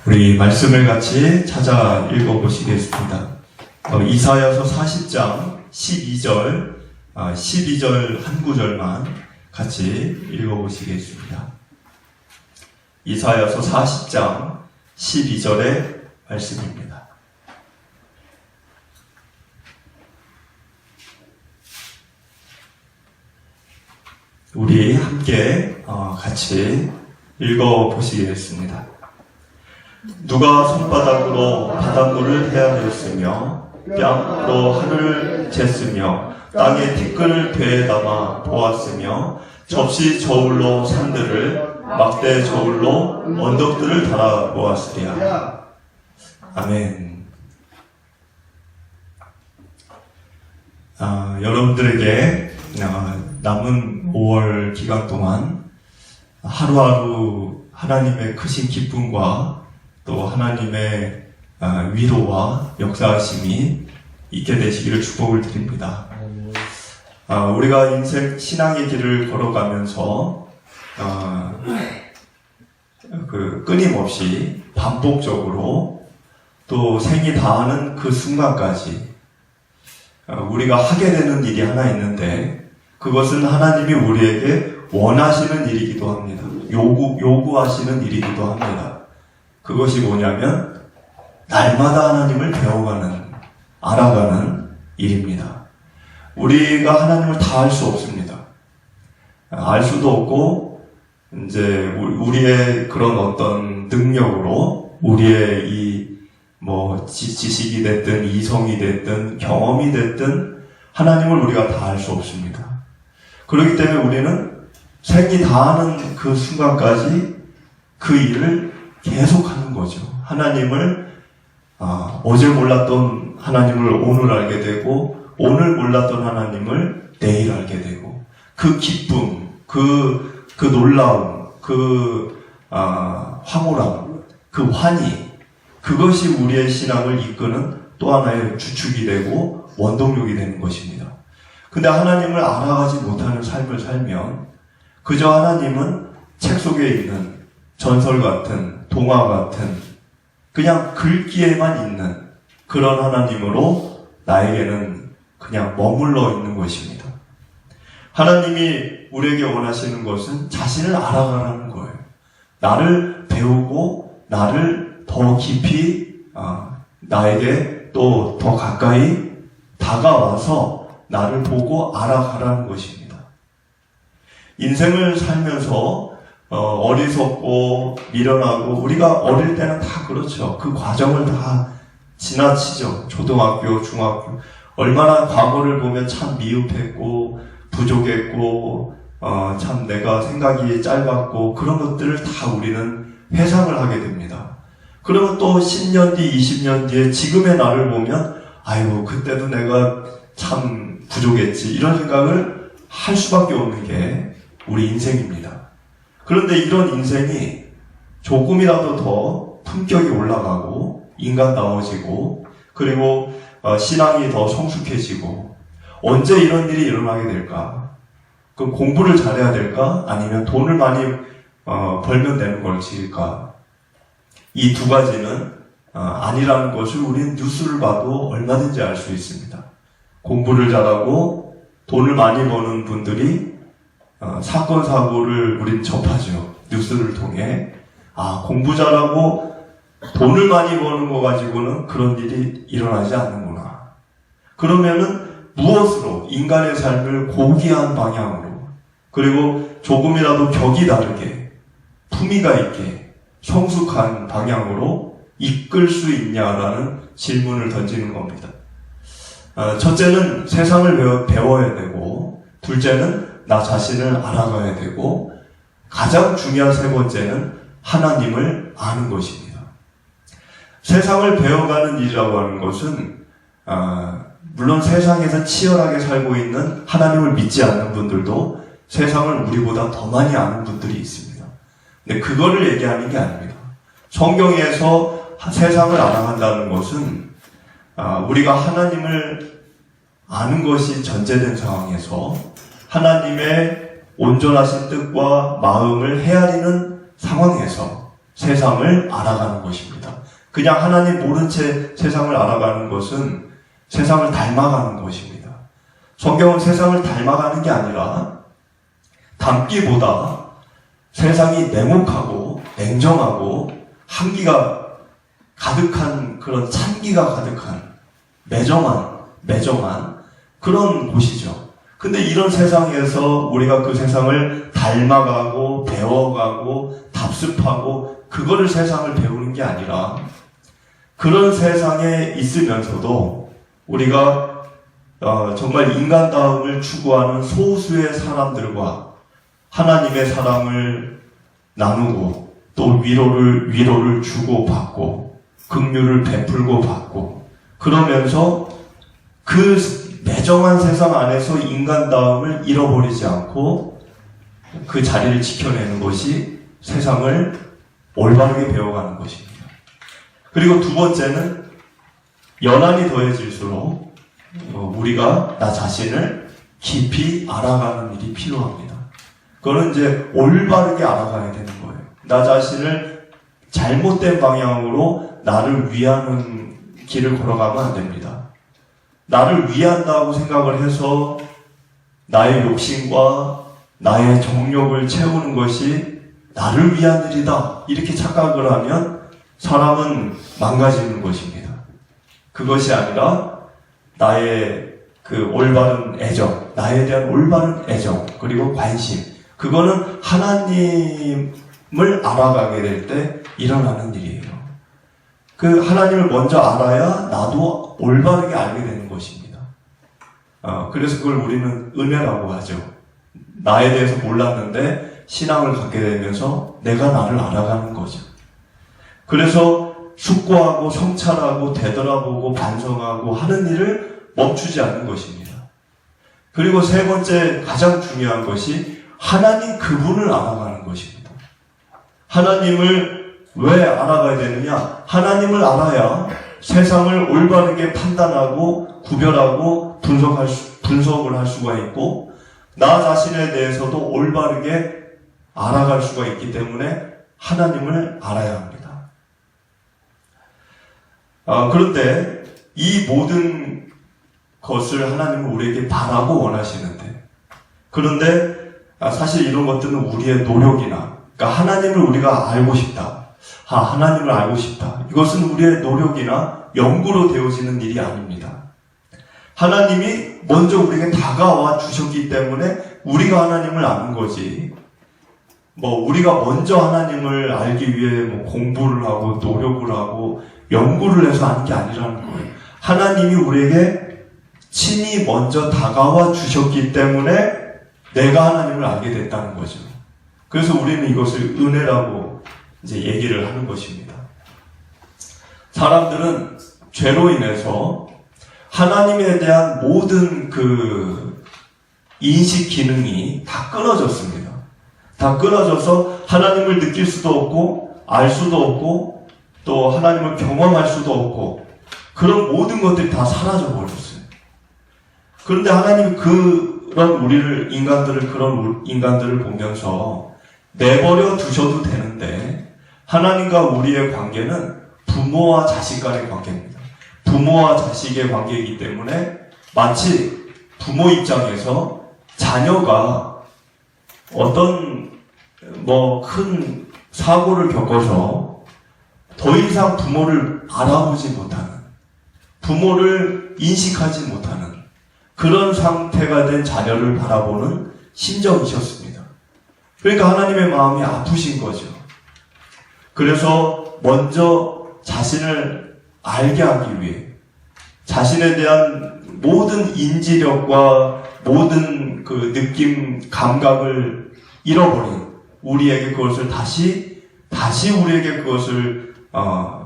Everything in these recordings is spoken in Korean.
우리 말씀을 같이 찾아 읽어보시겠습니다. 이사야서 40장 12절 한 구절만 같이 읽어보시겠습니다. 이사야서 40장 12절의 말씀입니다. 우리 함께 같이 읽어보시겠습니다. 누가 손바닥으로 바닷물을 헤아렸으며 뺨으로 하늘을 쟀으며 땅에 티끌을 배에 담아 보았으며 접시 저울로 산들을 막대 저울로 언덕들을 달아 보았으랴. 아멘. 여러분들에게 남은 5월 기간 동안 하루하루 하나님의 크신 기쁨과 또 하나님의 위로와 역사하심이 있게 되시기를 축복을 드립니다. 우리가 인생 신앙의 길을 걸어가면서 끊임없이 반복적으로 또 생이 다하는 그 순간까지 우리가 하게 되는 일이 하나 있는데, 그것은 하나님이 우리에게 원하시는 일이기도 합니다. 요구하시는 일이기도 합니다. 그것이 뭐냐면 날마다 하나님을 배워가는, 알아가는 일입니다. 우리가 하나님을 다 알 수 없습니다. 알 수도 없고, 이제 우리의 그런 어떤 능력으로 우리의 이 지식이 됐든 이성이 됐든 경험이 됐든 하나님을 우리가 다 알 수 없습니다. 그렇기 때문에 우리는 생이 다하는 그 순간까지 그 일을 계속하는 거죠. 하나님을 어제 몰랐던 하나님을 오늘 알게 되고, 오늘 몰랐던 하나님을 내일 알게 되고, 그 기쁨, 그 놀라움, 그 황홀함, 그 환희, 그것이 우리의 신앙을 이끄는 또 하나의 주축이 되고 원동력이 되는 것입니다. 근데 하나님을 알아가지 못하는 삶을 살면 그저 하나님은 책 속에 있는 전설 같은, 동화 같은, 그냥 글귀에만 있는 그런 하나님으로 나에게는 그냥 머물러 있는 것입니다. 하나님이 우리에게 원하시는 것은 자신을 알아가라는 거예요. 나를 배우고 나를 더 깊이 나에게 또 더 가까이 다가와서 나를 보고 알아가라는 것입니다. 인생을 살면서 어리석고 미련하고, 우리가 어릴 때는 다 그렇죠. 그 과정을 다 지나치죠. 초등학교, 중학교, 얼마나 과거를 보면 참 미흡했고 부족했고 참 내가 생각이 짧았고, 그런 것들을 다 우리는 회상을 하게 됩니다. 그러면 또 10년 뒤, 20년 뒤에 지금의 나를 보면 아이고 그때도 내가 참 부족했지, 이런 생각을 할 수밖에 없는 게 우리 인생입니다. 그런데 이런 인생이 조금이라도 더 품격이 올라가고 인간다워지고, 그리고 신앙이 더 성숙해지고, 언제 이런 일이 일어나게 될까? 그럼 공부를 잘해야 될까? 아니면 돈을 많이 벌면 되는 걸지일까? 이 두 가지는 아니라는 것을 우리는 뉴스를 봐도 얼마든지 알 수 있습니다. 공부를 잘하고 돈을 많이 버는 분들이 사건, 사고를 우린 접하죠. 뉴스를 통해. 공부 잘하고 돈을 많이 버는 거 가지고는 그런 일이 일어나지 않는구나. 그러면은 무엇으로 인간의 삶을 고귀한 방향으로, 그리고 조금이라도 격이 다르게 품위가 있게 성숙한 방향으로 이끌 수 있냐라는 질문을 던지는 겁니다. 첫째는 세상을 배워야 되고, 둘째는 나 자신을 알아가야 되고, 가장 중요한 세 번째는 하나님을 아는 것입니다. 세상을 배워가는 일이라고 하는 것은 물론 세상에서 치열하게 살고 있는 하나님을 믿지 않는 분들도 세상을 우리보다 더 많이 아는 분들이 있습니다. 근데 그거를 얘기하는 게 아닙니다. 성경에서 세상을 알아간다는 것은 우리가 하나님을 아는 것이 전제된 상황에서 하나님의 온전하신 뜻과 마음을 헤아리는 상황에서 세상을 알아가는 것입니다. 그냥 하나님 모른 채 세상을 알아가는 것은 세상을 닮아가는 것입니다. 성경은 세상을 닮아가는 게 아니라 닮기보다 세상이 냉혹하고 냉정하고 한기가 가득한 그런 찬기가 가득한 매정한 그런 곳이죠. 근데 이런 세상에서 우리가 그 세상을 닮아가고 배워가고 답습하고 그거를 세상을 배우는 게 아니라 그런 세상에 있으면서도 우리가 정말 인간다움을 추구하는 소수의 사람들과 하나님의 사랑을 나누고 또 위로를 주고 받고 긍휼을 베풀고 받고 그러면서 그 매정한 세상 안에서 인간다움을 잃어버리지 않고 그 자리를 지켜내는 것이 세상을 올바르게 배워가는 것입니다. 그리고 두 번째는 연한이 더해질수록 우리가 나 자신을 깊이 알아가는 일이 필요합니다. 그거는 이제 올바르게 알아가야 되는 거예요. 나 자신을 잘못된 방향으로 나를 위하는 길을 걸어가면 안 됩니다. 나를 위한다고 생각을 해서 나의 욕심과 나의 정욕을 채우는 것이 나를 위한 일이다. 이렇게 착각을 하면 사람은 망가지는 것입니다. 그것이 아니라 나의 그 올바른 애정, 나에 대한 올바른 애정, 그리고 관심. 그거는 하나님을 알아가게 될 때 일어나는 일이에요. 그 하나님을 먼저 알아야 나도 올바르게 알게 되는 것입니다. 그래서 그걸 우리는 은혜라고 하죠. 나에 대해서 몰랐는데 신앙을 갖게 되면서 내가 나를 알아가는 거죠. 그래서 숙고하고 성찰하고 되돌아보고 반성하고 하는 일을 멈추지 않는 것입니다. 그리고 세 번째 가장 중요한 것이 하나님 그분을 알아가는 것입니다. 하나님을 왜 알아가야 되느냐? 하나님을 알아야 세상을 올바르게 판단하고 구별하고 분석을 할 수가 있고 나 자신에 대해서도 올바르게 알아갈 수가 있기 때문에 하나님을 알아야 합니다. 그런데 이 모든 것을 하나님은 우리에게 바라고 원하시는데 그런데 사실 이런 것들은 우리의 노력이나 그러니까 하나님을 우리가 알고 싶다. 하나님을 알고 싶다. 이것은 우리의 노력이나 연구로 되어지는 일이 아닙니다. 하나님이 먼저 우리에게 다가와 주셨기 때문에 우리가 하나님을 아는 거지. 우리가 먼저 하나님을 알기 위해 공부를 하고 노력을 하고 연구를 해서 아는 게 아니라는 거예요. 하나님이 우리에게 친히 먼저 다가와 주셨기 때문에 내가 하나님을 알게 됐다는 거죠. 그래서 우리는 이것을 은혜라고 이제 얘기를 하는 것입니다. 사람들은 죄로 인해서 하나님에 대한 모든 그 인식 기능이 다 끊어졌습니다. 다 끊어져서 하나님을 느낄 수도 없고 알 수도 없고 또 하나님을 경험할 수도 없고 그런 모든 것들이 다 사라져 버렸어요. 그런데 하나님이 그런 그런 인간들을 보면서 내버려 두셔도 되는데 하나님과 우리의 관계는 부모와 자식 간의 관계입니다. 부모와 자식의 관계이기 때문에 마치 부모 입장에서 자녀가 어떤 큰 사고를 겪어서 더 이상 부모를 알아보지 못하는, 부모를 인식하지 못하는 그런 상태가 된 자녀를 바라보는 심정이셨습니다. 그러니까 하나님의 마음이 아프신 거죠. 그래서 먼저 자신을 알게 하기 위해 자신에 대한 모든 인지력과 모든 그 느낌, 감각을 잃어버린 우리에게 그것을 다시 우리에게 그것을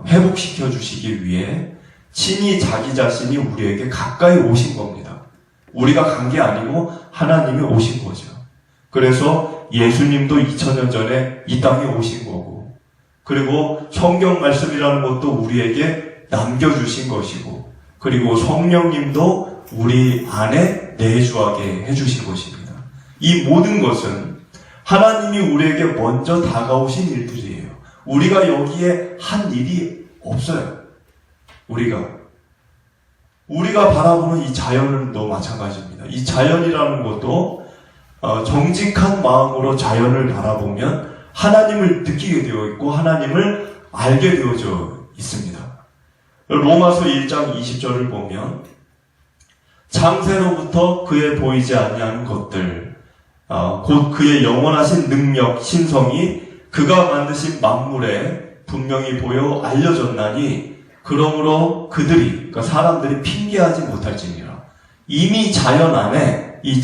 회복시켜 주시기 위해 친히 자기 자신이 우리에게 가까이 오신 겁니다. 우리가 간 게 아니고 하나님이 오신 거죠. 그래서 예수님도 2000년 전에 이 땅에 오신 거고 그리고 성경 말씀이라는 것도 우리에게 남겨주신 것이고 그리고 성령님도 우리 안에 내주하게 해주신 것입니다. 이 모든 것은 하나님이 우리에게 먼저 다가오신 일들이에요. 우리가 여기에 한 일이 없어요. 우리가 바라보는 이 자연도 마찬가지입니다. 이 자연이라는 것도 정직한 마음으로 자연을 바라보면 하나님을 느끼게 되어 있고 하나님을 알게 되어져 있습니다. 로마서 1장 20절을 보면 창세로부터 그의 보이지 아니하는 것들 곧 그의 영원하신 능력, 신성이 그가 만드신 만물에 분명히 보여 알려졌나니 그러므로 그들이, 그러니까 사람들이 핑계하지 못할지니라. 이미 자연 안에 이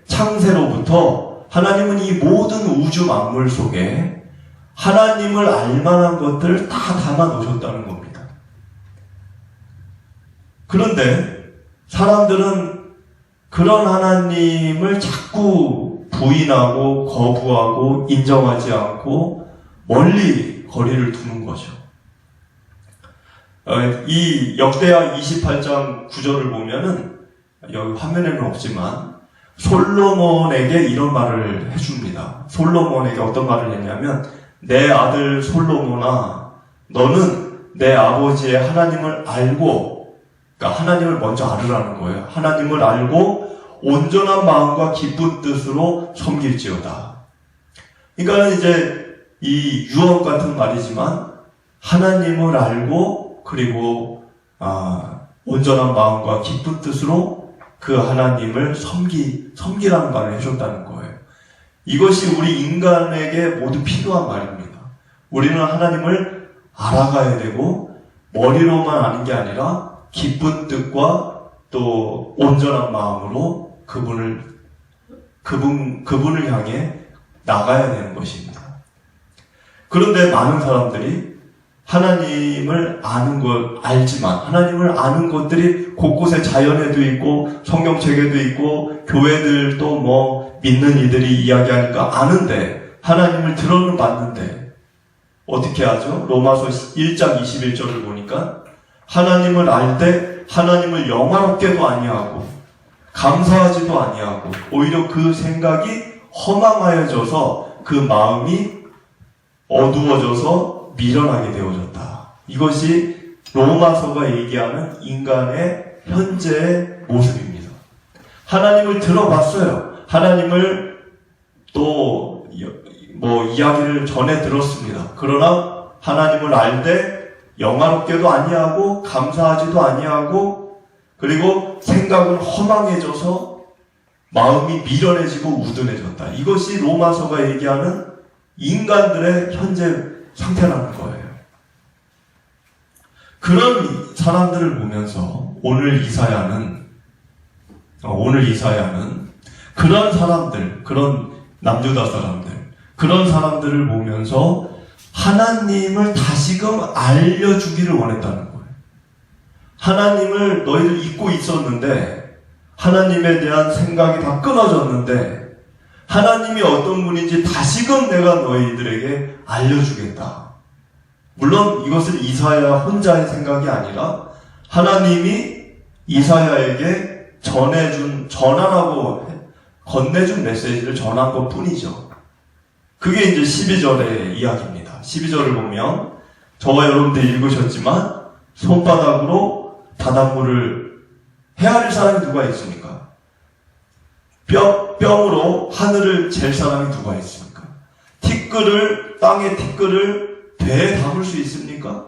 창세로부터 하나님은 이 모든 우주 만물 속에 하나님을 알만한 것들을 다 담아 놓으셨다는 겁니다. 그런데 사람들은 그런 하나님을 자꾸 부인하고 거부하고 인정하지 않고 멀리 거리를 두는 거죠. 이 역대하 28장 9절을 보면은 여기 화면에는 없지만 솔로몬에게 이런 말을 해줍니다. 솔로몬에게 어떤 말을 했냐면 내 아들 솔로몬아 너는 내 아버지의 하나님을 알고, 그러니까 하나님을 먼저 알으라는 거예요. 하나님을 알고 온전한 마음과 기쁜 뜻으로 섬길지어다. 그러니까 이제 이 유언 같은 말이지만 하나님을 알고 그리고 온전한 마음과 기쁜 뜻으로 그 하나님을 섬기라는 말을 해줬다는 거예요. 이것이 우리 인간에게 모두 필요한 말입니다. 우리는 하나님을 알아가야 되고 머리로만 아는 게 아니라 기쁜 뜻과 또 온전한 마음으로 그분을 향해 나가야 되는 것입니다. 그런데 많은 사람들이 하나님을 알지만 하나님을 아는 것들이 곳곳에 자연에도 있고 성경책에도 있고 교회들도 믿는 이들이 이야기하니까 아는데 하나님을 들어는 봤는데 어떻게 하죠? 로마서 1장 21절을 보니까 하나님을 알 때 하나님을 영화롭게도 아니하고 감사하지도 아니하고 오히려 그 생각이 허망하여져서 그 마음이 어두워져서 미련하게 되어졌다. 이것이 로마서가 얘기하는 인간의 현재의 모습입니다. 하나님을 들어봤어요. 하나님을 또 이야기를 전해 들었습니다. 그러나 하나님을 알 때 영화롭게도 아니하고 감사하지도 아니하고 그리고 생각은 허망해져서 마음이 미련해지고 우둔해졌다. 이것이 로마서가 얘기하는 인간들의 현재 상태라는 거예요. 그런 사람들을 보면서 오늘 이사야는 그런 사람들, 그런 남유다 사람들, 그런 사람들을 보면서 하나님을 다시금 알려주기를 원했다는 거예요. 하나님을 너희들 잊고 있었는데 하나님에 대한 생각이 다 끊어졌는데 하나님이 어떤 분인지 다시금 내가 너희들에게 알려주겠다. 물론 이것은 이사야 혼자의 생각이 아니라 하나님이 이사야에게 건네준 메시지를 전한 것 뿐이죠. 그게 이제 12절의 이야기입니다. 12절을 보면 저와 여러분들이 읽으셨지만 손바닥으로 바닷물을 헤아릴 사람이 누가 있습니까? 뺨으로 하늘을 잴 사람이 누가 있습니까? 땅의 티끌을 배에 담을 수 있습니까?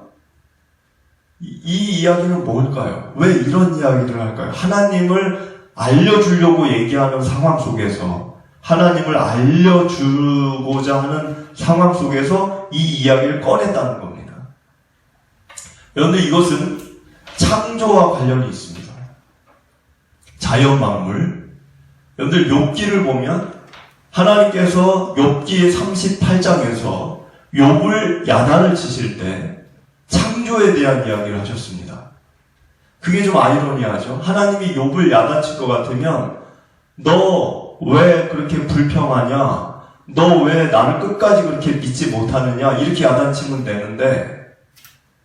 이 이야기는 뭘까요? 왜 이런 이야기를 할까요? 하나님을 알려주려고 얘기하는 상황 속에서 하나님을 알려주고자 하는 상황 속에서 이 이야기를 꺼냈다는 겁니다. 그런데 이것은 창조와 관련이 있습니다. 자연 만물. 여러분들 욥기를 보면 하나님께서 욥기 38장에서 욥을 야단을 치실 때 창조에 대한 이야기를 하셨습니다. 그게 좀 아이러니하죠. 하나님이 욥을 야단칠 것 같으면 너 왜 그렇게 불평하냐? 너 왜 나를 끝까지 그렇게 믿지 못하느냐? 이렇게 야단치면 되는데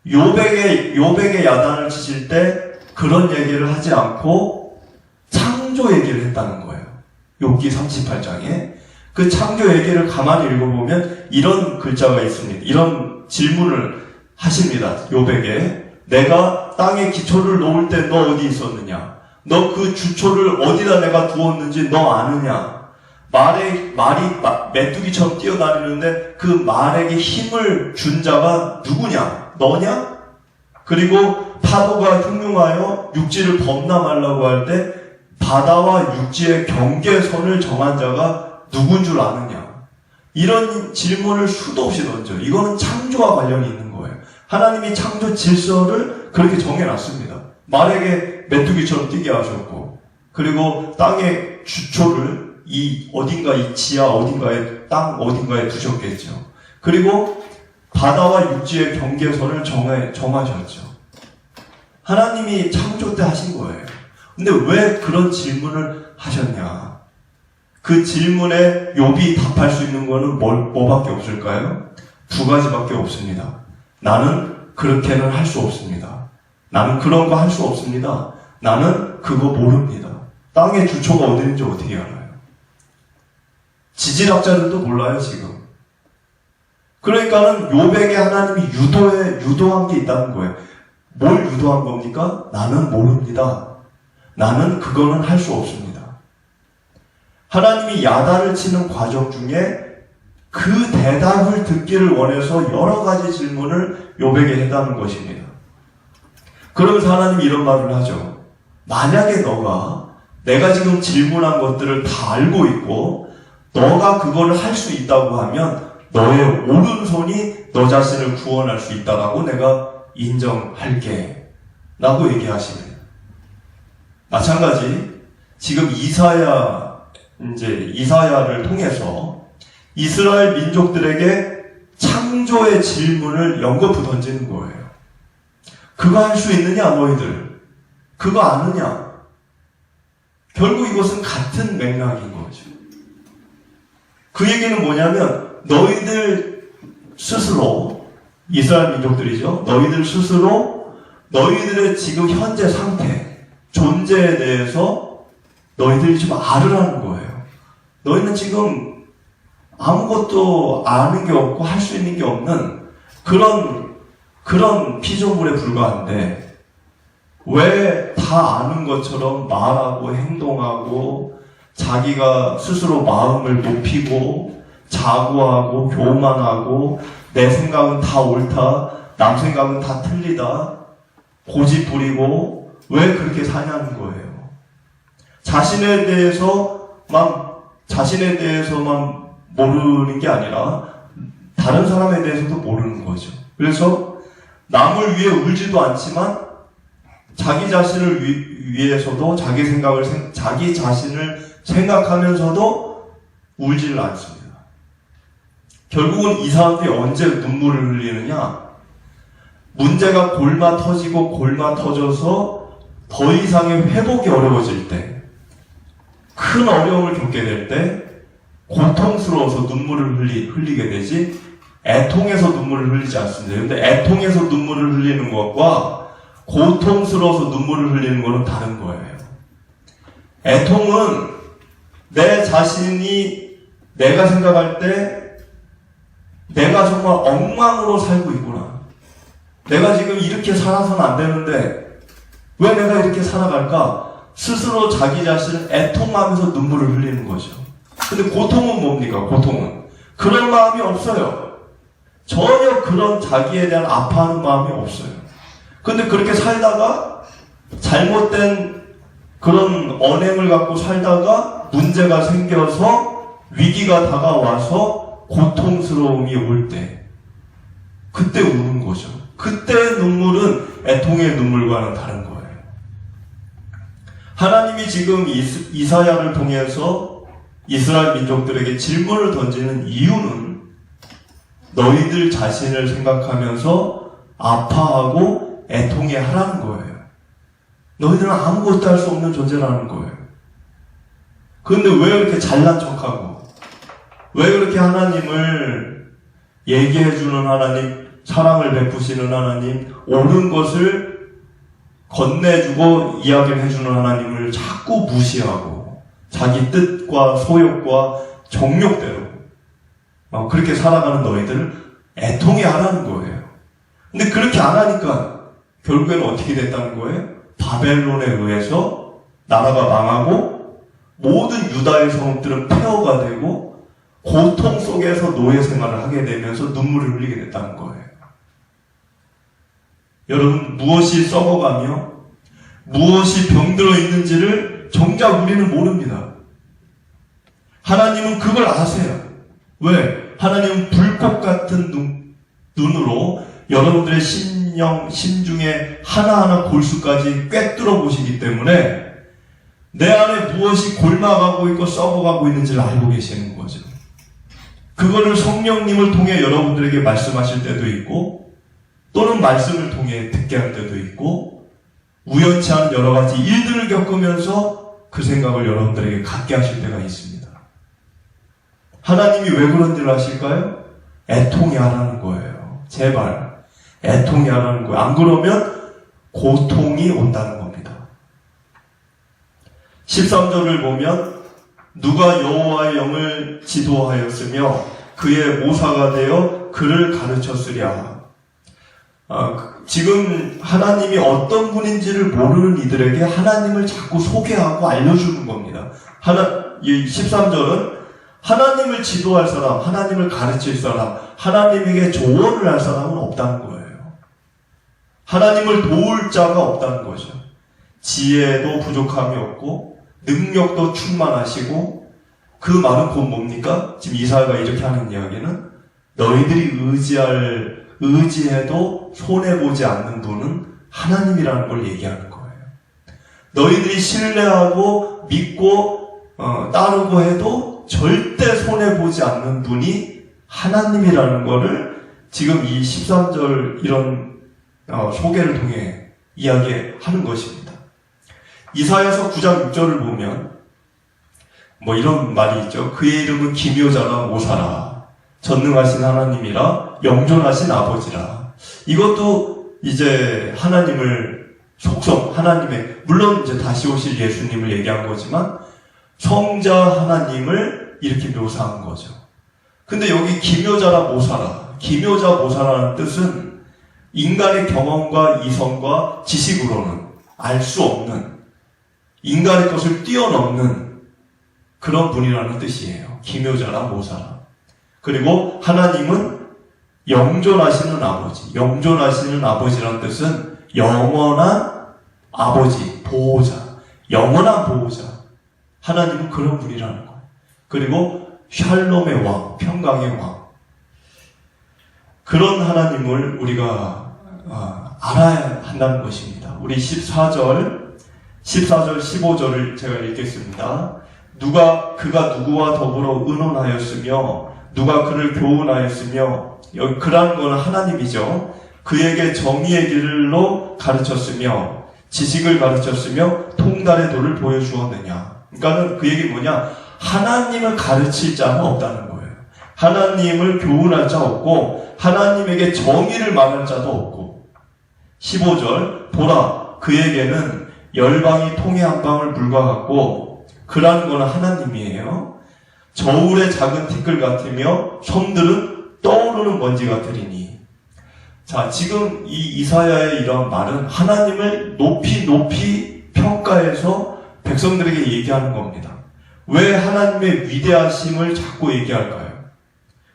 욥에게 야단을 치실 때 그런 얘기를 하지 않고 창조 얘기를 했다는 거예요. 욥기 38장에. 그 창조 얘기를 가만히 읽어보면 이런 글자가 있습니다. 이런 질문을 하십니다. 욥에게. 내가 땅에 기초를 놓을 때 너 어디 있었느냐? 너 그 주초를 어디다 내가 두었는지 너 아느냐? 말이 메뚜기처럼 뛰어다니는데 그 말에게 힘을 준 자가 누구냐? 너냐? 그리고 파도가 흉흉하여 육지를 범람하려고 할 때 바다와 육지의 경계선을 정한 자가 누군 줄 아느냐? 이런 질문을 수도 없이 던져. 이거는 창조와 관련이 있는 거예요. 하나님이 창조 질서를 그렇게 정해놨습니다. 말에게 메뚜기처럼 뛰게 하셨고, 그리고 땅의 주초를 이 지하 어딘가에, 땅 어딘가에 두셨겠죠. 그리고 바다와 육지의 경계선을 정하셨죠. 하나님이 창조 때 하신 거예요. 근데 왜 그런 질문을 하셨냐? 그 질문에 욥이 답할 수 있는 거는 뭐밖에 없을까요? 두 가지밖에 없습니다. 나는 그렇게는 할 수 없습니다. 나는 그런 거 할 수 없습니다. 나는 그거 모릅니다. 땅의 주초가 어디인지 어떻게 알아요? 지질학자들도 몰라요, 지금. 그러니까는 욥에게 하나님이 유도한 게 있다는 거예요. 뭘 유도한 겁니까? 나는 모릅니다. 나는 그거는 할 수 없습니다. 하나님이 야단을 치는 과정 중에 그 대답을 듣기를 원해서 여러 가지 질문을 욥에게 했다는 것입니다. 그러면서 하나님이 이런 말을 하죠. 만약에 내가 지금 질문한 것들을 다 알고 있고 너가 그거를 할 수 있다고 하면 너의 오른손이 너 자신을 구원할 수 있다라고 내가 인정할게 라고 얘기하십니다. 마찬가지 지금 이사야를 통해서 이스라엘 민족들에게 창조의 질문을 연거푸 던지는 거예요. 그거 할 수 있느냐 너희들? 그거 아느냐? 결국 이것은 같은 맥락인 거죠. 그 얘기는 뭐냐면 너희들 스스로, 이스라엘 민족들이죠. 너희들 스스로 너희들의 지금 현재 상태, 존재에 대해서 너희들이 좀 알으라는 거예요. 너희는 지금 아무것도 아는 게 없고 할 수 있는 게 없는 그런 피조물에 불과한데 왜 다 아는 것처럼 말하고 행동하고 자기가 스스로 마음을 높이고 자고하고 교만하고 내 생각은 다 옳다, 남 생각은 다 틀리다, 고집 부리고 왜 그렇게 사냐는 거예요. 자신에 대해서만 모르는 게 아니라 다른 사람에 대해서도 모르는 거죠. 그래서 남을 위해 울지도 않지만 자기 자신을 위해서도 자기 자신을 생각하면서도 울지를 않습니다. 결국은 이 사람들이 언제 눈물을 흘리느냐? 문제가 골마 터져서 더 이상의 회복이 어려워질 때, 큰 어려움을 겪게 될 때 고통스러워서 눈물을 흘리게 되지 애통해서 눈물을 흘리지 않습니다. 그런데 애통해서 눈물을 흘리는 것과 고통스러워서 눈물을 흘리는 것은 다른 거예요. 애통은 내 자신이 내가 생각할 때 내가 정말 엉망으로 살고 있구나. 내가 지금 이렇게 살아서는 안 되는데 왜 내가 이렇게 살아갈까? 스스로 자기 자신을 애통하면서 눈물을 흘리는 거죠. 근데 고통은 뭡니까? 고통은 그런 마음이 없어요. 전혀 그런 자기에 대한 아파하는 마음이 없어요. 근데 그렇게 살다가 잘못된 그런 언행을 갖고 살다가 문제가 생겨서 위기가 다가와서 고통스러움이 올 때 그때 우는 거죠. 그때의 눈물은 애통의 눈물과는 다른 거예요. 하나님이 지금 이사야를 통해서 이스라엘 민족들에게 질문을 던지는 이유는 너희들 자신을 생각하면서 아파하고 애통해 하라는 거예요. 너희들은 아무것도 할 수 없는 존재라는 거예요. 그런데 왜 이렇게 잘난 척하고 왜 그렇게 하나님을 얘기해주는 하나님, 사랑을 베푸시는 하나님, 옳은 것을 건네주고 이야기를 해주는 하나님을 자꾸 무시하고 자기 뜻과 소욕과 정욕대로 그렇게 살아가는 너희들을 애통해 하라는 거예요. 근데 그렇게 안 하니까 결국에는 어떻게 됐다는 거예요? 바벨론에 의해서 나라가 망하고 모든 유다의 성읍들은 폐허가 되고 고통 속에서 노예 생활을 하게 되면서 눈물을 흘리게 됐다는 거예요. 여러분, 무엇이 썩어가며 무엇이 병들어 있는지를 정작 우리는 모릅니다. 하나님은 그걸 아세요. 왜? 하나님은 불꽃 같은 눈으로 여러분들의 심령, 심중에 하나하나 골수까지 꿰뚫어 보시기 때문에 내 안에 무엇이 골마가고 있고 썩어가고 있는지를 알고 계시는 거죠. 그거를 성령님을 통해 여러분들에게 말씀하실 때도 있고 또는 말씀을 통해 듣게 할 때도 있고 우연치 않은 여러 가지 일들을 겪으면서 그 생각을 여러분들에게 갖게 하실 때가 있습니다. 하나님이 왜 그런 일을 하실까요? 애통해 하라는 거예요. 제발 애통해 하라는 거예요. 안 그러면 고통이 온다는 겁니다. 13절을 보면 누가 여호와의 영을 지도하였으며 그의 모사가 되어 그를 가르쳤으랴. 지금 하나님이 어떤 분인지를 모르는 이들에게 하나님을 자꾸 소개하고 알려주는 겁니다. 이 13절은 하나님을 지도할 사람, 하나님을 가르칠 사람, 하나님에게 조언을 할 사람은 없다는 거예요. 하나님을 도울 자가 없다는 거죠. 지혜도 부족함이 없고 능력도 충만하시고 그 말은 곧 뭡니까? 지금 이사야가 이렇게 하는 이야기는 너희들이 의지해도 손해보지 않는 분은 하나님이라는 걸 얘기하는 거예요. 너희들이 신뢰하고 믿고 따르고 해도 절대 손해보지 않는 분이 하나님이라는 거를 지금 이 13절 이런 소개를 통해 이야기하는 것입니다. 이사야서 9장 6절을 보면 이런 말이 있죠. 그의 이름은 기묘자라 모사라 전능하신 하나님이라 영존하신 아버지라. 이것도 이제 하나님을 하나님의 물론 이제 다시 오실 예수님을 얘기한 거지만 성자 하나님을 이렇게 묘사한 거죠. 근데 여기 기묘자라 모사라, 기묘자 모사라는 뜻은 인간의 경험과 이성과 지식으로는 알 수 없는 인간의 것을 뛰어넘는 그런 분이라는 뜻이에요. 기묘자라 모사라. 그리고 하나님은 영존하시는 아버지. 영존하시는 아버지라는 뜻은 영원한 아버지, 보호자, 영원한 보호자. 하나님은 그런 분이라는 거예요. 그리고 샬롬의 왕, 평강의 왕. 그런 하나님을 우리가 알아야 한다는 것입니다. 우리 14절, 15절을 제가 읽겠습니다. 그가 누구와 더불어 의논하였으며 누가 그를 교훈하였으며 여기 그라는 것은 하나님이죠. 그에게 정의의 길로 가르쳤으며 지식을 가르쳤으며 통달의 도를 보여주었느냐. 그러니까는 그 얘기 뭐냐? 하나님을 가르칠 자는 없다는 거예요. 하나님을 교훈할 자 없고 하나님에게 정의를 말할 자도 없고. 15절 보라 그에게는 열방이 통에 한 방울 물과 같고 그라는 것은 하나님이에요. 저울의 작은 티끌 같으며 섬들은 떠오르는 먼지 같으리니. 자, 지금 이 이사야의 이런 말은 하나님을 높이 평가해서 백성들에게 얘기하는 겁니다. 왜 하나님의 위대하심을 자꾸 얘기할까요?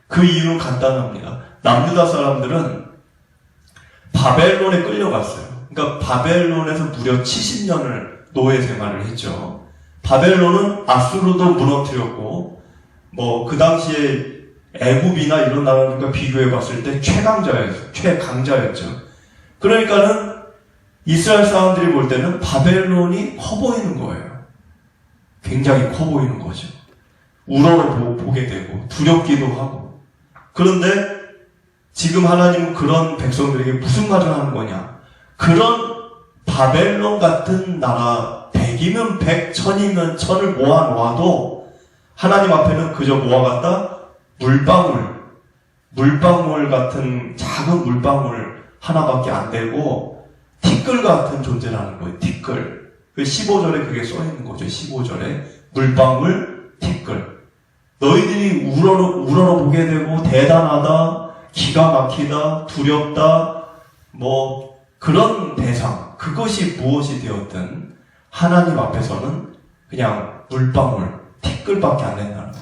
그 이유는 간단합니다. 남유다 사람들은 바벨론에 끌려갔어요. 그러니까 바벨론에서 무려 70년을 노예 생활을 했죠. 바벨론은 아수르도 무너뜨렸고 그 당시에 애굽이나 이런 나라들과 비교해 봤을 때 최강자였죠. 그러니까는 이스라엘 사람들이 볼 때는 바벨론이 커 보이는 거예요. 굉장히 커 보이는 거죠. 우러러 보게 되고 두렵기도 하고. 그런데 지금 하나님은 그런 백성들에게 무슨 말을 하는 거냐? 그런 바벨론 같은 나라 100이면 100, 1000이면 1000을 모아놓아도 하나님 앞에는 그저 뭐와 같다? 물방울 같은 작은 물방울 하나밖에 안 되고 티끌 같은 존재라는 거예요. 티끌. 15절에 그게 써있는 거죠. 15절에 물방울, 티끌. 너희들이 우러러보게 되고 대단하다, 기가 막히다, 두렵다, 뭐 그런 대상, 그것이 무엇이 되었든 하나님 앞에서는 그냥 물방울, 티끌밖에 안 된다는 거예요.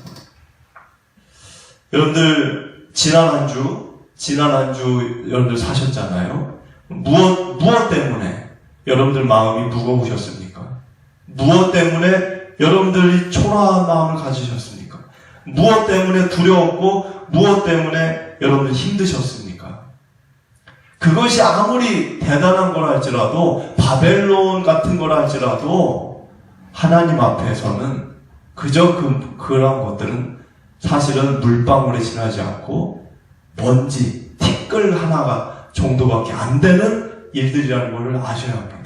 여러분들 지난 한 주 여러분들 사셨잖아요. 무엇 때문에 여러분들 마음이 무거우셨습니까? 무엇 때문에 여러분들이 초라한 마음을 가지셨습니까? 무엇 때문에 두려웠고 무엇 때문에 여러분들 힘드셨습니까? 그것이 아무리 대단한 거라 할지라도 바벨론 같은 거라 할지라도 하나님 앞에서는 그저 그런 것들은 사실은 물방울에 지나지 않고 먼지, 티끌 하나가 정도밖에 안 되는 일들이라는 것을 아셔야 합니다.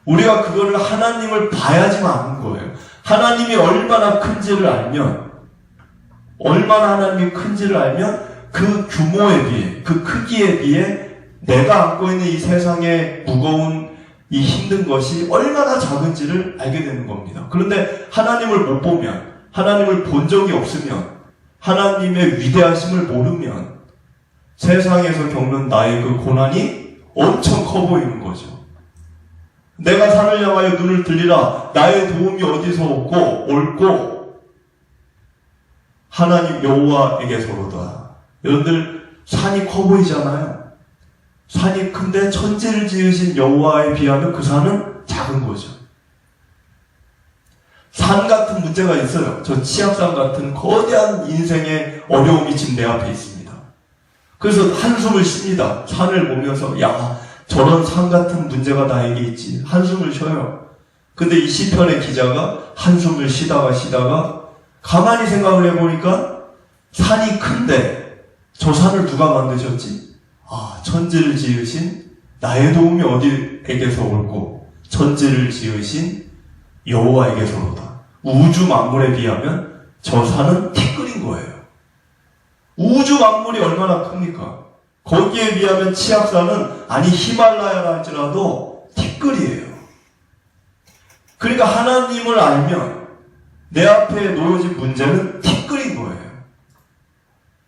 우리가 그거를 하나님을 봐야지만 아는 거예요. 하나님이 얼마나 큰지를 알면, 얼마나 하나님이 큰지를 알면 그 규모에 비해, 그 크기에 비해 내가 안고 있는 이 세상의 무거운 이 힘든 것이 얼마나 작은지를 알게 되는 겁니다. 그런데 하나님을 못 보면, 하나님을 본 적이 없으면, 하나님의 위대하심을 모르면 세상에서 겪는 나의 그 고난이 엄청 커 보이는 거죠. 내가 산을 향하여 눈을 들리라. 나의 도움이 어디서 올고 하나님 여호와에게서로다. 여러분들 산이 커 보이잖아요. 산이 큰데 천지를 지으신 여호와에 비하면 그 산은 작은 거죠. 산 같은 문제가 있어요. 저 치악산 같은 거대한 인생의 어려움이 지금 내 앞에 있습니다. 그래서 한숨을 쉽니다. 산을 보면서 야, 저런 산 같은 문제가 나에게 있지. 한숨을 쉬어요. 근데 이 시편의 기자가 한숨을 쉬다가 가만히 생각을 해보니까 산이 큰데 저 산을 누가 만드셨지? 아, 천지를 지으신 나의 도움이 어디에게서 올고 천지를 지으신 여호와에게서로다. 우주 만물에 비하면 저 산은 티끌인 거예요. 우주 만물이 얼마나 큽니까? 거기에 비하면 치악산은 아니 히말라야라 할지라도 티끌이에요. 그러니까 하나님을 알면 내 앞에 놓여진 문제는 티끌인 거예요.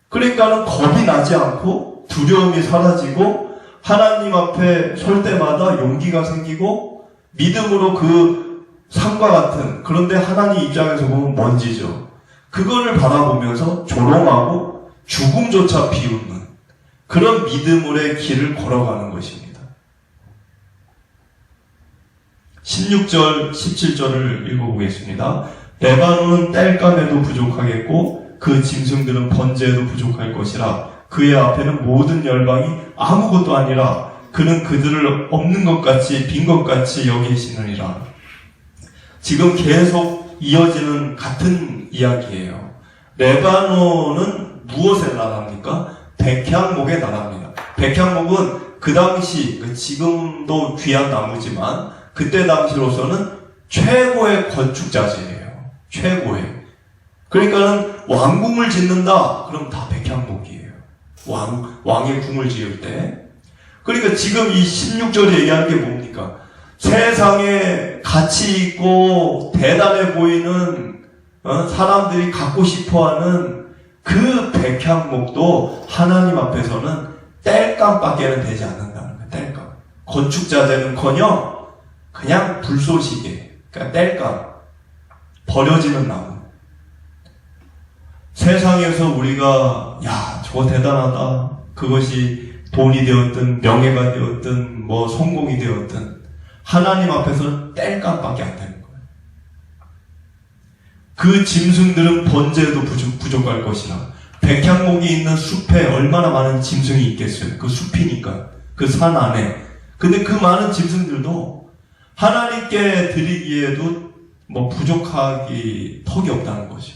그러니까는 겁이 나지 않고 두려움이 사라지고 하나님 앞에 설 때마다 용기가 생기고 믿음으로 그 산과 같은, 그런데 하나님 입장에서 보면 먼지죠. 그거를 바라보면서 조롱하고 죽음조차 비웃는 그런 믿음의 길을 걸어가는 것입니다. 16절, 17절을 읽어보겠습니다. 레바논은 땔감에도 부족하겠고 그 짐승들은 번제에도 부족할 것이라. 그의 앞에는 모든 열방이 아무것도 아니라 그는 그들을 없는 것 같이 빈 것 같이 여기시느니라. 지금 계속 이어지는 같은 이야기예요. 레바논은 무엇의 나라입니까? 백향목의 나라입니다. 백향목은 그 당시, 지금도 귀한 나무지만 그때 당시로서는 최고의 건축자재예요. 최고의. 그러니까는 왕궁을 짓는다? 그럼 다 백향목이에요. 왕의 궁을 지을 때. 그러니까 지금 이 16절에 얘기하는 게 뭡니까? 세상에 가치 있고 대단해 보이는 사람들이 갖고 싶어하는 그 백향목도 하나님 앞에서는 땔감밖에는 되지 않는다는 거예요. 땔감. 건축자재는커녕 그냥 불쏘시개, 그러니까 땔감, 버려지는 나무. 세상에서 우리가 야, 저거 대단하다. 그것이 돈이 되었든 명예가 되었든 뭐 성공이 되었든 하나님 앞에서는 땔감밖에 안 되는 거예요. 그 짐승들은 번제에도 부족할 것이라. 백향목이 있는 숲에 얼마나 많은 짐승이 있겠어요. 그 숲이니까. 그 산 안에. 근데 그 많은 짐승들도 하나님께 드리기에도 뭐 부족하기 턱이 없다는 거죠.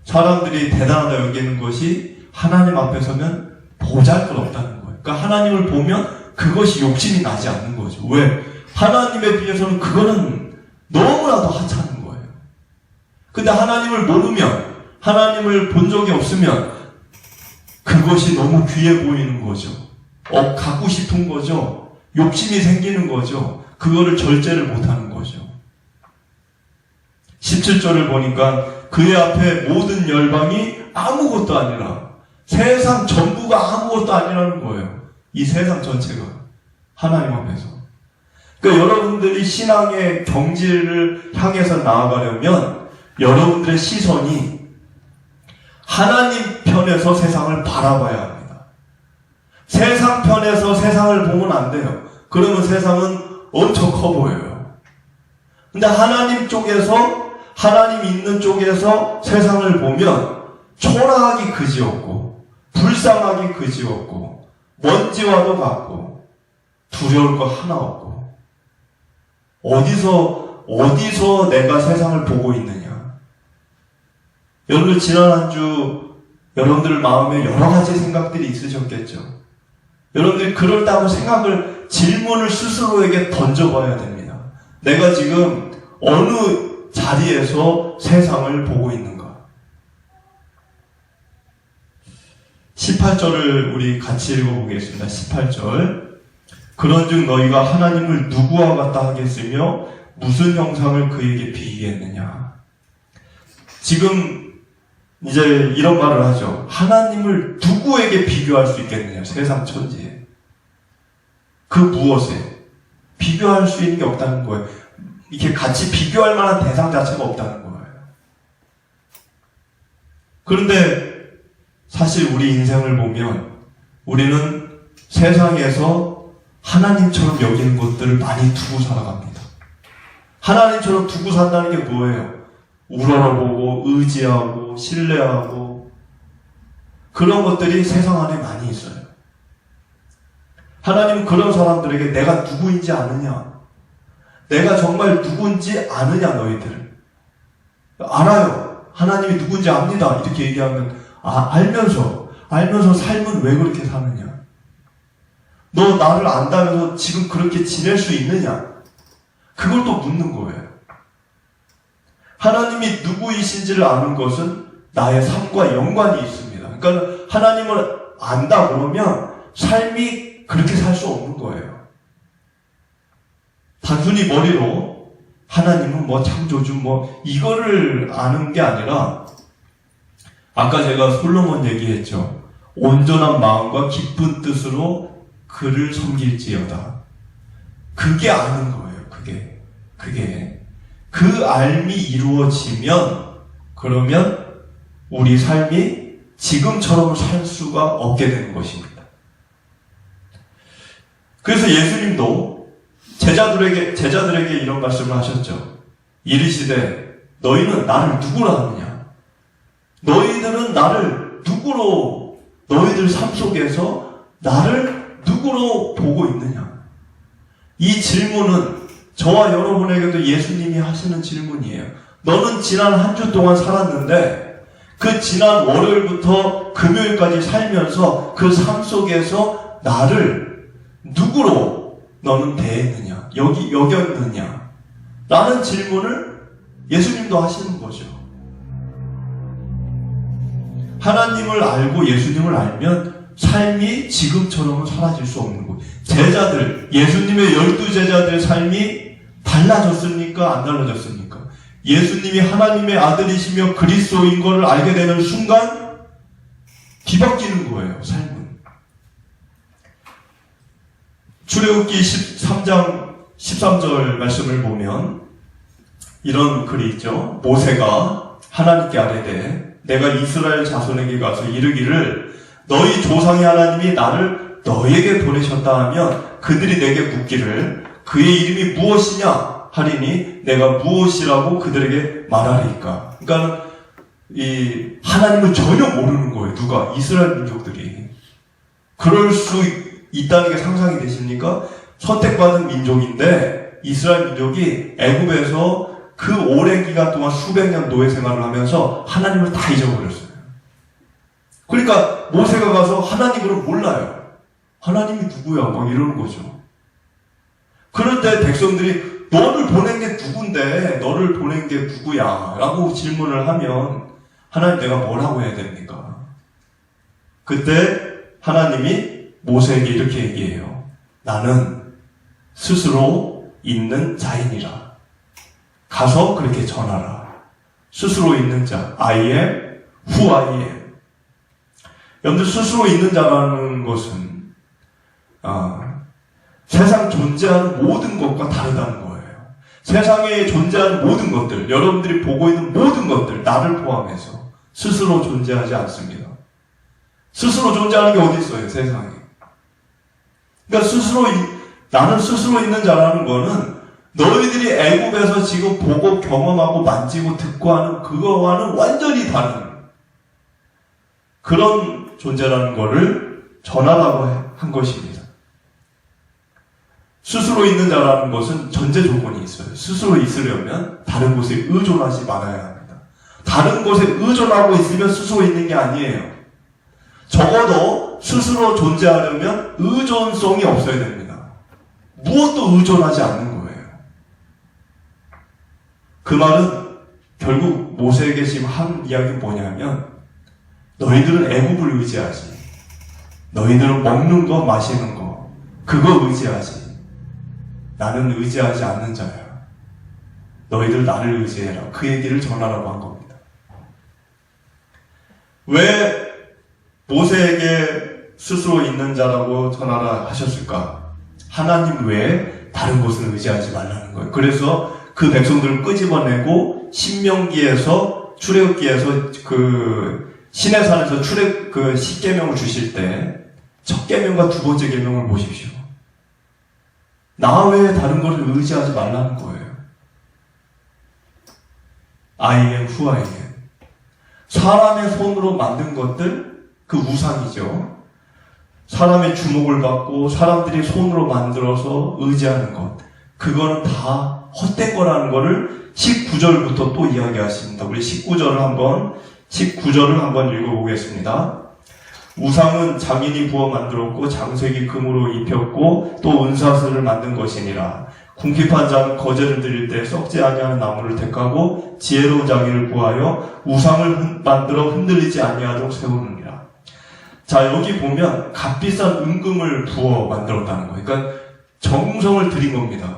사람들이 대단하다 여기는 것이 하나님 앞에 서면 보잘것없다는 거예요. 그러니까 하나님을 보면 그것이 욕심이 나지 않는 거죠. 왜? 하나님에 비해서는 그거는 너무나도 하찮은 거예요. 근데 하나님을 모르면, 하나님을 본 적이 없으면 그것이 너무 귀해 보이는 거죠. 갖고 싶은 거죠. 욕심이 생기는 거죠. 그거를 절제를 못하는 거죠. 17절을 보니까 그의 앞에 모든 열방이 아무것도 아니라 세상 전부가 아무것도 아니라는 거예요. 이 세상 전체가 하나님 앞에서. 그러니까 여러분들이 신앙의 경지를 향해서 나아가려면 여러분들의 시선이 하나님 편에서 세상을 바라봐야 합니다. 세상 편에서 세상을 보면 안 돼요. 그러면 세상은 엄청 커 보여요. 근데 하나님 쪽에서, 하나님 있는 쪽에서 세상을 보면 초라하기 그지없고 불쌍하기 그지없고 먼지와도 같고 두려울 거 하나 없고 어디서 내가 세상을 보고 있느냐. 여러분 지난 한 주 여러분들 마음에 여러 가지 생각들이 있으셨겠죠. 여러분들이 그럴다고 질문을 스스로에게 던져봐야 됩니다. 내가 지금 어느 자리에서 세상을 보고 있는가? 18절을 우리 같이 읽어보겠습니다. 18절. 그런즉 너희가 하나님을 누구와 같다 하겠으며 무슨 형상을 그에게 비유했느냐. 지금 이제 이런 말을 하죠. 하나님을 누구에게 비교할 수 있겠느냐. 세상 천지에. 그 무엇에 비교할 수 있는 게 없다는 거예요. 이렇게 같이 비교할 만한 대상 자체가 없다는 거예요. 그런데 사실 우리 인생을 보면 우리는 세상에서 하나님처럼 여기는 것들을 많이 두고 살아갑니다. 하나님처럼 두고 산다는 게 뭐예요? 우러러보고 의지하고 신뢰하고 그런 것들이 세상 안에 많이 있어요. 하나님은 그런 사람들에게 내가 누구인지 아느냐? 내가 정말 누군지 아느냐 너희들? 알아요. 하나님이 누군지 압니다. 이렇게 얘기하면 알면서 삶은 왜 그렇게 사느냐? 너 나를 안다면서 지금 그렇게 지낼 수 있느냐? 그걸 또 묻는 거예요. 하나님이 누구이신지를 아는 것은 나의 삶과 연관이 있습니다. 그러니까 하나님을 안다 그러면 삶이 그렇게 살 수 없는 거예요. 단순히 머리로 하나님은 창조주 이거를 아는 게 아니라 아까 제가 솔로몬 얘기했죠. 온전한 마음과 기쁜 뜻으로 그를 섬길지어다. 그게 아는 거예요. 그게. 그 알미 이루어지면 그러면 우리 삶이 지금처럼 살 수가 없게 되는 것입니다. 그래서 예수님도 제자들에게 이런 말씀을 하셨죠. 이르시되 너희는 나를 누구라 하느냐? 너희들은 나를 누구로, 너희들 삶 속에서 나를 누구로 보고 있느냐? 이 질문은 저와 여러분에게도 예수님이 하시는 질문이에요. 너는 지난 한 주 동안 살았는데 그 지난 월요일부터 금요일까지 살면서 그 삶 속에서 나를 누구로 너는 대했느냐? 여겼느냐? 라는 질문을 예수님도 하시는 거죠. 하나님을 알고 예수님을 알면 삶이 지금처럼은 사라질 수 없는 거예요. 예수님의 12제자들의 삶이 달라졌습니까? 안 달라졌습니까? 예수님이 하나님의 아들이시며 그리스도인 것을 알게 되는 순간 뒤바뀌는 거예요, 삶은. 출애굽기 13장 13절 말씀을 보면 이런 글이 있죠. 모세가 하나님께 아뢰되 내가 이스라엘 자손에게 가서 이르기를 너희 조상의 하나님이 나를 너희에게 보내셨다 하면 그들이 내게 묻기를 그의 이름이 무엇이냐 하리니 내가 무엇이라고 그들에게 말하리까. 그러니까 이 하나님을 전혀 모르는 거예요. 누가? 이스라엘 민족들이. 그럴 수 있다는 게 상상이 되십니까? 선택받은 민족인데 이스라엘 민족이 애굽에서 그 오랜 기간 동안 수백 년 노예 생활을 하면서 하나님을 다 잊어버렸어요. 그러니까 모세가 가서 하나님을 몰라요. 하나님이 누구야? 이러는 거죠. 그런데 백성들이 너를 보낸 게 누군데? 너를 보낸 게 누구야? 라고 질문을 하면 하나님 내가 뭐라고 해야 됩니까? 그때 하나님이 모세에게 이렇게 얘기해요. 나는 스스로 있는 자인이라. 가서 그렇게 전하라. 스스로 있는 자, I am who I am. 여러분들 스스로 있는 자라는 것은 세상 존재하는 모든 것과 다르다는 거예요. 세상에 존재하는 모든 것들, 여러분들이 보고 있는 모든 것들, 나를 포함해서 스스로 존재하지 않습니다. 스스로 존재하는 게 어디 있어요, 세상에. 그러니까 나는 스스로 있는 자라는 거는 너희들이 애굽에서 지금 보고 경험하고 만지고 듣고 하는 그거와는 완전히 다른 그런 존재라는 거를 전하라고 한 것입니다. 스스로 있는 자라는 것은 전제 조건이 있어요. 스스로 있으려면 다른 곳에 의존하지 말아야 합니다. 다른 곳에 의존하고 있으면 스스로 있는 게 아니에요. 적어도 스스로 존재하려면 의존성이 없어야 됩니다. 무엇도 의존하지 않는 거예요. 그 말은 결국 모세에게 지금 한 이야기는 뭐냐면 너희들은 애굽을 의지하지. 너희들은 먹는 거 마시는 거 그거 의지하지. 나는 의지하지 않는 자야. 너희들 나를 의지해라. 그 얘기를 전하라고 한 겁니다. 왜 모세에게 스스로 있는 자라고 전하라 하셨을까? 하나님 외에 다른 곳을 의지하지 말라는 거예요. 그래서 그 백성들을 끄집어내고 신명기에서 출애굽기에서 그 시내산에서 그 십계명을 주실 때 첫 계명과 두 번째 계명을 보십시오. 나 외에 다른 것을 의지하지 말라는 거예요. I am who I am. 사람의 손으로 만든 것들, 그 우상이죠. 사람의 주목을 받고 사람들이 손으로 만들어서 의지하는 것, 그거는 다 헛된 거라는 거를 19절부터 또 이야기하십니다. 우리 19절을 한번 읽어보겠습니다. 우상은 장인이 부어 만들었고 장색이 금으로 입혔고 또 은사슬을 만든 것이니라. 궁핍한 자는 거제를 드릴 때 썩지 아니하는 나무를 택하고 지혜로운 자기를 구하여 우상을 만들어 흔들리지 아니하도록 세우느니라. 자, 여기 보면 값비싼 은금을 부어 만들었다는 거예요. 그러니까 정성을 들인 겁니다.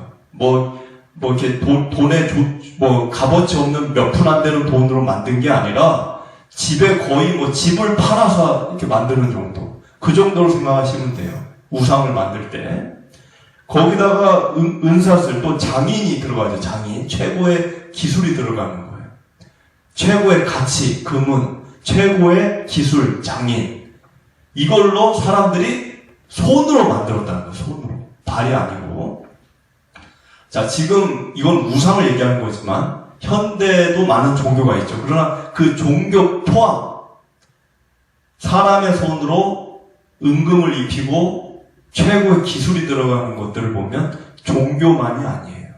이렇게 돈에 값어치 없는 몇 푼 안 되는 돈으로 만든 게 아니라 집에 거의 집을 팔아서 이렇게 만드는 정도. 그 정도로 생각하시면 돼요. 우상을 만들 때. 거기다가 은사슬, 또 장인이 들어가죠. 장인. 최고의 기술이 들어가는 거예요. 최고의 가치, 금은, 최고의 기술, 장인. 이걸로 사람들이 손으로 만들었다는 거예요. 손으로. 발이 아니고. 자, 지금 이건 우상을 얘기하는 거지만 현대에도 많은 종교가 있죠. 그러나 그 종교 포함 사람의 손으로 은금을 입히고 최고의 기술이 들어가는 것들을 보면 종교만이 아니에요.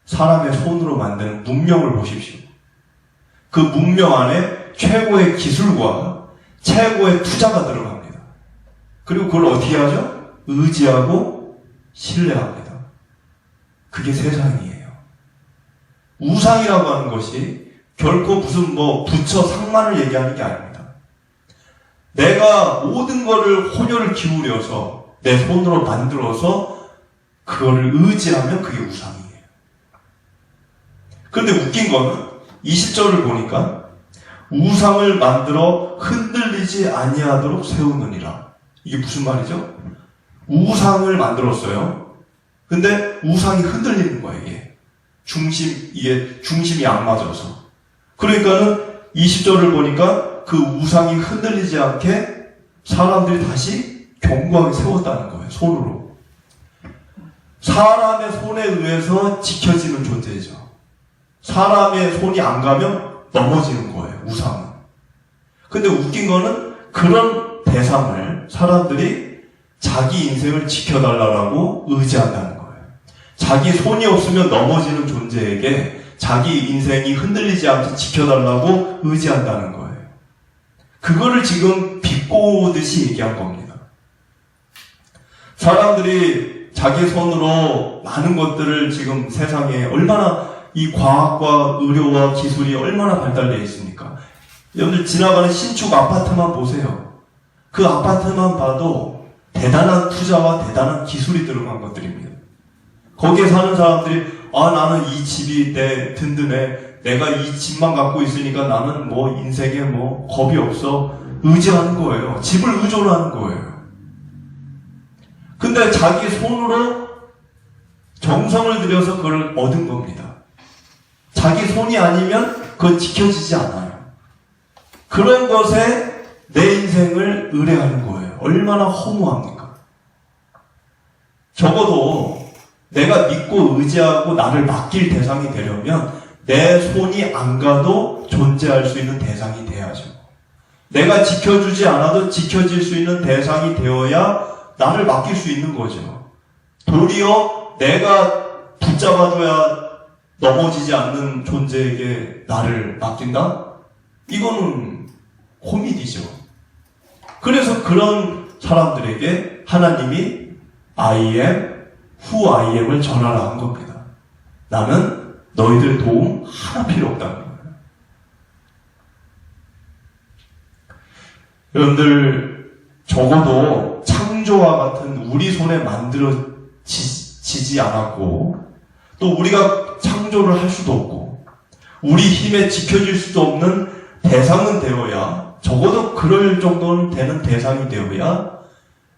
사람의 손으로 만드는 문명을 보십시오. 그 문명 안에 최고의 기술과 최고의 투자가 들어갑니다. 그리고 그걸 어떻게 하죠? 의지하고 신뢰합니다. 그게 세상이에요. 우상이라고 하는 것이 결코 무슨 부처 상만을 얘기하는 게 아닙니다. 내가 모든 거를 혼혈을 기울여서 내 손으로 만들어서 그거를 의지하면 그게 우상이에요. 그런데 웃긴 거는 20절을 보니까 우상을 만들어 흔들리지 아니하도록 세우느니라. 이게 무슨 말이죠? 우상을 만들었어요. 근데 우상이 흔들리는 거예요, 이게. 중심이 안 맞아서. 그러니까는 20절을 보니까 그 우상이 흔들리지 않게 사람들이 다시 견고하게 세웠다는 거예요, 손으로. 사람의 손에 의해서 지켜지는 존재죠. 사람의 손이 안 가면 넘어지는 거예요, 우상은. 근데 웃긴 거는 그런 대상을 사람들이 자기 인생을 지켜달라고 의지한다는 거예요. 자기 손이 없으면 넘어지는 존재에게 자기 인생이 흔들리지 않게 지켜달라고 의지한다는 거예요. 그거를 지금 비꼬듯이 얘기한 겁니다. 사람들이 자기 손으로 많은 것들을 지금 세상에 얼마나 이 과학과 의료와 기술이 얼마나 발달되어 있습니까? 여러분들 지나가는 신축 아파트만 보세요. 그 아파트만 봐도 대단한 투자와 대단한 기술이 들어간 것들입니다. 거기에 사는 사람들이 나는 이 집이 내 든든해, 내가 이 집만 갖고 있으니까 나는 뭐 인생에 뭐 겁이 없어 의지하는 거예요. 집을 의존하는 거예요. 근데 자기 손으로 정성을 들여서 그걸 얻은 겁니다. 자기 손이 아니면 그건 지켜지지 않아요. 그런 것에 내 인생을 의뢰하는 거예요. 얼마나 허무합니까? 적어도 내가 믿고 의지하고 나를 맡길 대상이 되려면 내 손이 안 가도 존재할 수 있는 대상이 돼야죠. 내가 지켜주지 않아도 지켜질 수 있는 대상이 되어야 나를 맡길 수 있는 거죠. 도리어 내가 붙잡아줘야 넘어지지 않는 존재에게 나를 맡긴다? 이거는 코미디죠. 그래서 그런 사람들에게 하나님이 I am who I am을 전하라 한 겁니다. 나는 너희들 도움 하나 필요 없다는 거예요. 여러분들 적어도 창조와 같은 우리 손에 만들어지지 않았고 또 우리가 창조를 할 수도 없고 우리 힘에 지켜질 수도 없는 대상은 되어야 적어도 그럴 정도는 되는 대상이 되어야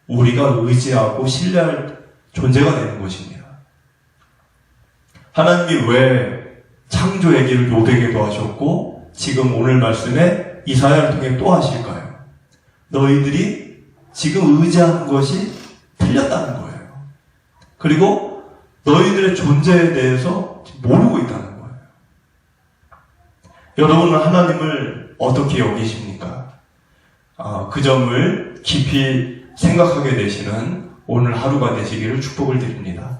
우리가 의지하고 신뢰할 존재가 되는 것입니다. 하나님이 왜 창조 얘기를 요백에도 하셨고 지금 오늘 말씀에 이사야를 통해 또 하실까요? 너희들이 지금 의지하는 것이 틀렸다는 거예요. 그리고 너희들의 존재에 대해서 모르고 있다는 거예요. 여러분은 하나님을 어떻게 여기십니까? 그 점을 깊이 생각하게 되시는 오늘 하루가 되시기를 축복을 드립니다.